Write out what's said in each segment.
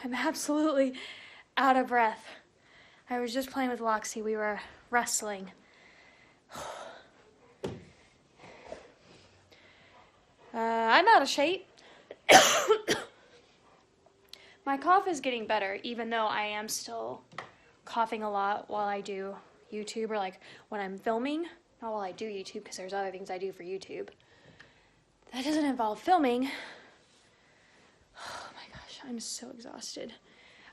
I'm absolutely out of breath. I was just playing with Loxy. We were wrestling. I'm out of shape. My cough is getting better, even though I am still coughing a lot while I do YouTube, or like when I'm filming. Not while I do YouTube, because there's other things I do for YouTube. That doesn't involve filming. Oh my gosh, I'm so exhausted.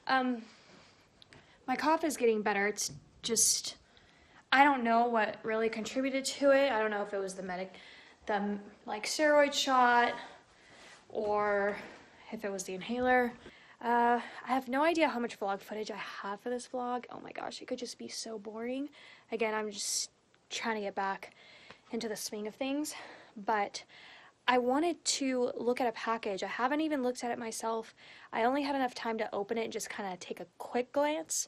My cough is getting better. It's just, I don't know what really contributed to it. I don't know if it was the like steroid shot, or if it was the inhaler. I have no idea how much vlog footage I have for this vlog. Oh my gosh, it could just be so boring. Again, I'm just trying to get back into the swing of things, but I wanted to look at a package. I haven't even looked at it myself. I only had enough time to open it and just kind of take a quick glance.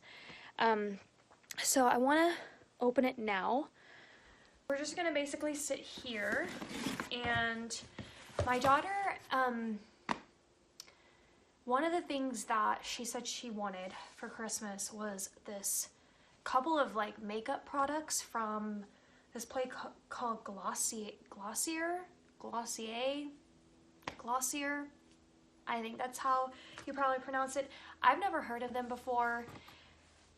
So I want to open it now. We're just going to basically sit here, and my daughter, one of the things that she said she wanted for Christmas was this couple of like makeup products from this place called Glossier. I think that's how you probably pronounce it. I've never heard of them before.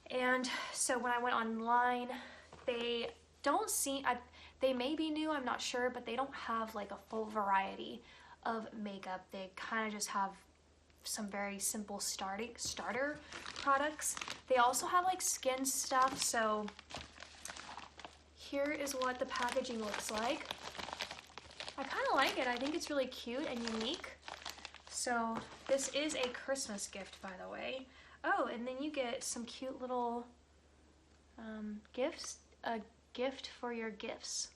And so when I went online, they don't seem, they may be new, I'm not sure, but they don't have like a full variety of makeup. They kind of just have some very simple starter products. They also have like skin stuff, so here is what the packaging looks like. I kind of like it. I think it's really cute and unique. So this is a Christmas gift, by the way. Oh, and then you get some cute little gifts. A gift for your gifts.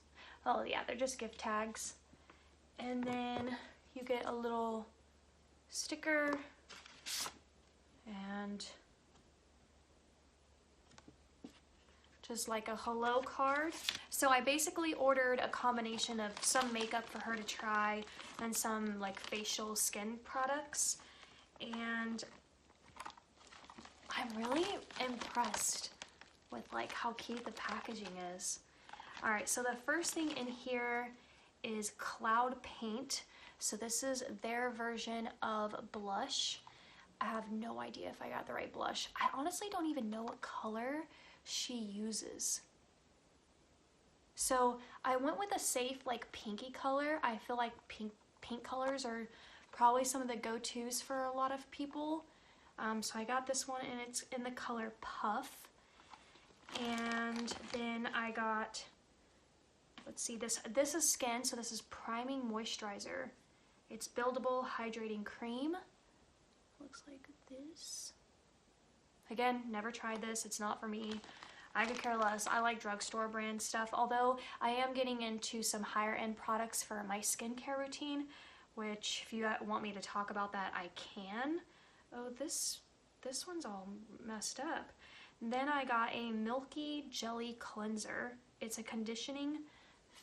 Oh yeah, they're just gift tags. And then you get a little sticker and just like a hello card. So I basically ordered a combination of some makeup for her to try and some like facial skin products, and I'm really impressed with like how cute the packaging is. All right, so the first thing in here is Cloud Paint. So this is their version of blush. I have no idea if I got the right blush. I honestly don't even know what color she uses. So I went with a safe like pinky color. I feel like pink colors are probably some of the go-tos for a lot of people. So I got this one, and it's in the color Puff. And then I got, let's see, this is skin, so this is priming moisturizer. It's buildable hydrating cream. Looks like this. Again, never tried this. It's not for me. I could care less. I like drugstore brand stuff, although I am getting into some higher end products for my skincare routine, which if you want me to talk about that, I can. Oh, this one's all messed up. And then I got a Milky Jelly Cleanser. It's a conditioning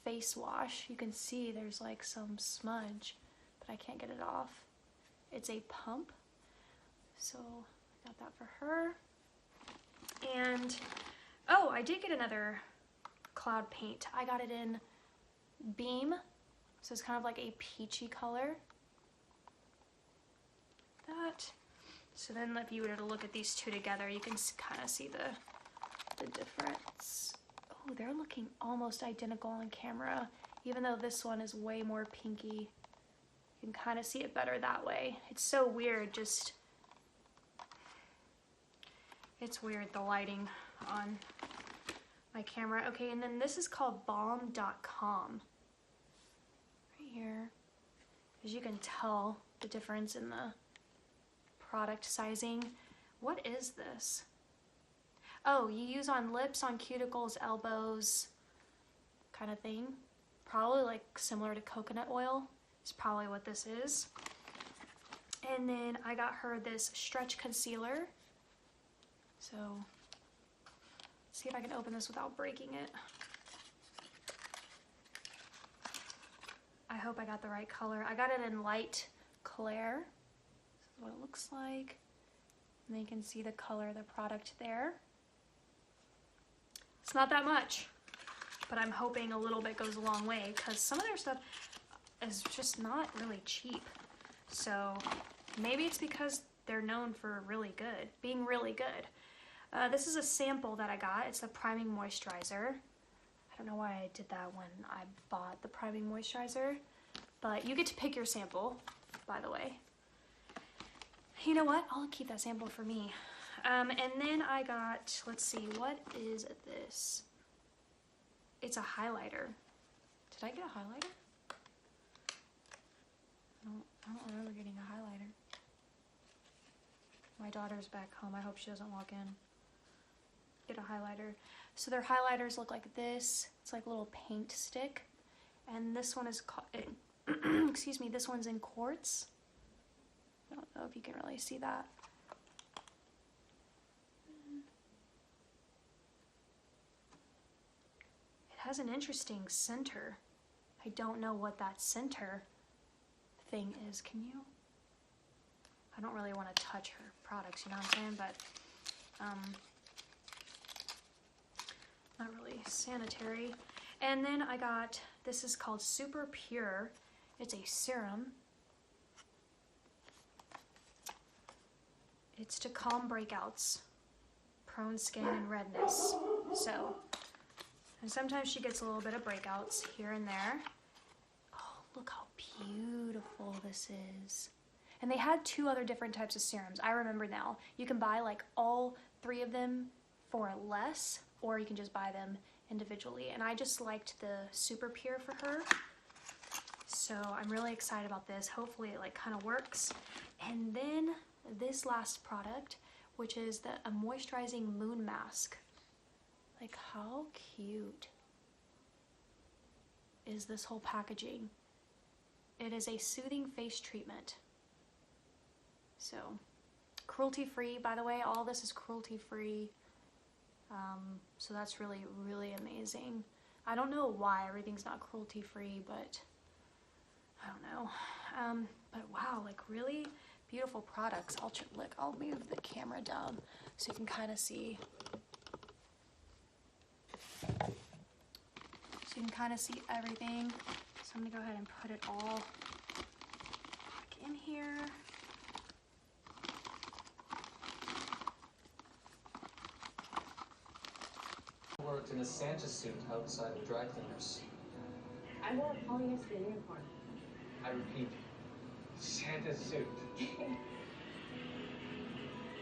face wash. You can see there's like some smudge, but I can't get it off. It's a pump. So I got that for her. And oh, I did get another Cloud Paint. I got it in Beam. So it's kind of like a peachy color. That. So then if you were to look at these two together, you can kind of see the difference. Oh, they're looking almost identical on camera, even though this one is way more pinky. You can kind of see it better that way. It's so weird, just, it's weird, the lighting on my camera. Okay, and then this is called Balm.com. Right here. As you can tell the difference in the product sizing. What is this? Oh, you use on lips, on cuticles, elbows, kind of thing. Probably like similar to coconut oil. It's probably what this is. And then I got her this stretch concealer. So, let's see if I can open this without breaking it. I hope I got the right color. I got it in light Claire. This is what it looks like. And you can see the color of the product there. It's not that much, but I'm hoping a little bit goes a long way because some of their stuff is just not really cheap. So maybe it's because they're known for being really good. This is a sample that I got. It's the priming moisturizer. I don't know why I did that when I bought the priming moisturizer, but you get to pick your sample, by the way. You know what? I'll keep that sample for me. And then I got, let's see, what is this? It's a highlighter. Did I get a highlighter? I don't remember getting a highlighter. My daughter's back home. I hope she doesn't walk in. Get a highlighter. So their highlighters look like this. It's like a little paint stick. And this one is, excuse me, this one's in quartz. I don't know if you can really see that. It has an interesting center. I don't know what that center thing is. Can you? I don't really want to touch her products, you know what I'm saying? But not really sanitary. And then I got, this is called Super Pure. It's a serum. It's to calm breakouts, prone skin, and redness. So, and sometimes she gets a little bit of breakouts here and there. Oh, look how beautiful this is. And they had 2 other different types of serums. I remember now. You can buy like all 3 of them for less, or you can just buy them individually. And I just liked the Super Pure for her. So I'm really excited about this. Hopefully it like kind of works. And then this last product, which is a moisturizing moon mask. Like, how cute is this whole packaging? It is a soothing face treatment. So, cruelty-free, by the way. All this is cruelty-free. So that's really, really amazing. I don't know why everything's not cruelty-free, but I don't know. But wow, like really beautiful products. I'll move the camera down so you can kind of see. So you can kind of see everything. So I'm gonna go ahead and put it all back in here. Worked in a Santa suit outside of dry cleaners. I wore a polyester uniform. I repeat, Santa suit.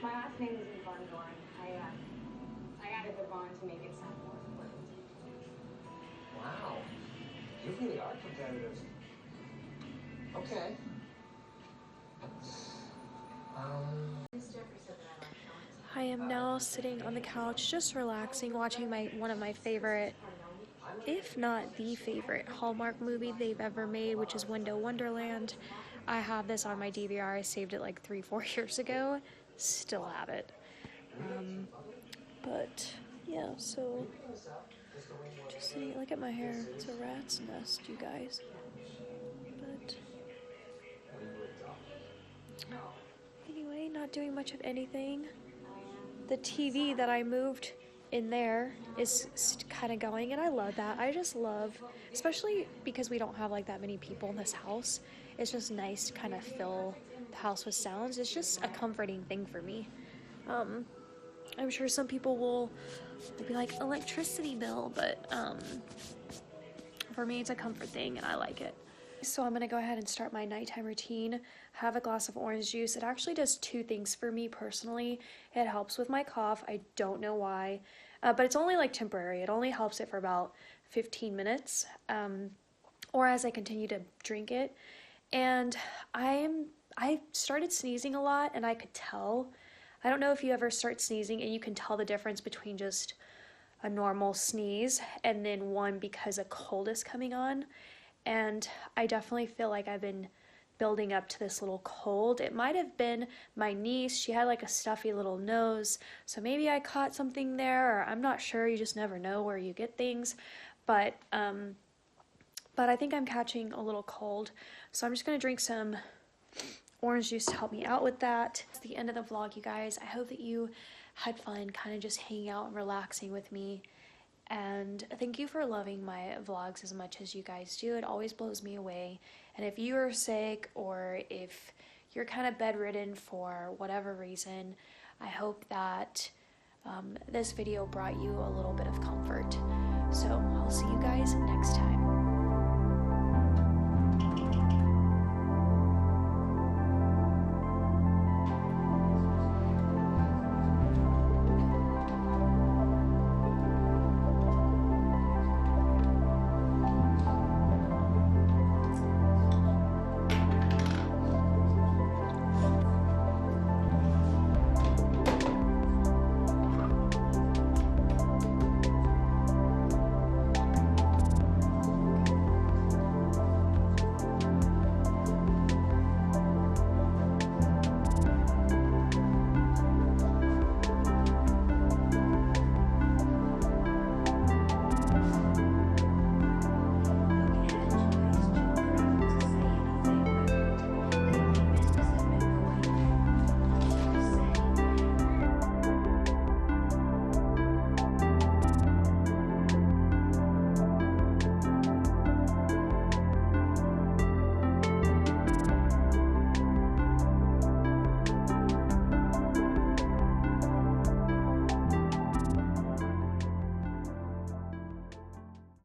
My last name is Von Dorn. I added the Von to make it sound more important. Wow, you really are competitive. Okay. I am now sitting on the couch, just relaxing, watching one of my favorite, if not the favorite, Hallmark movie they've ever made, which is Window Wonderland. I have this on my DVR. I saved it like 3-4 years ago. Still have it. But yeah, so just sitting. Look at my hair. It's a rat's nest, you guys. But anyway, not doing much of anything. The TV that I moved in there is kind of going, and I love that. I just love, especially because we don't have like that many people in this house, it's just nice to kind of fill the house with sounds. It's just a comforting thing for me. I'm sure some people will be like, electricity bill, but for me it's a comfort thing and I like it. So I'm gonna go ahead and start my nighttime routine. Have a glass of orange juice. It actually does 2 things for me personally. It helps with my cough. I don't know why, but it's only like temporary. It only helps it for about 15 minutes, or as I continue to drink it. And I started sneezing a lot, and I could tell. I don't know if you ever start sneezing and you can tell the difference between just a normal sneeze and then one because a cold is coming on. And I definitely feel like I've been building up to this little cold. It might have been my niece. She had like a stuffy little nose, so maybe I caught something there, or I'm not sure. You just never know where you get things. But I think I'm catching a little cold, so I'm just gonna drink some orange juice to help me out with that. That's the end of the vlog, you guys. I hope that you had fun kind of just hanging out and relaxing with me. And thank you for loving my vlogs as much as you guys do. It always blows me away. And if you are sick or if you're kind of bedridden for whatever reason, I hope that this video brought you a little bit of comfort. So I'll see you guys next time.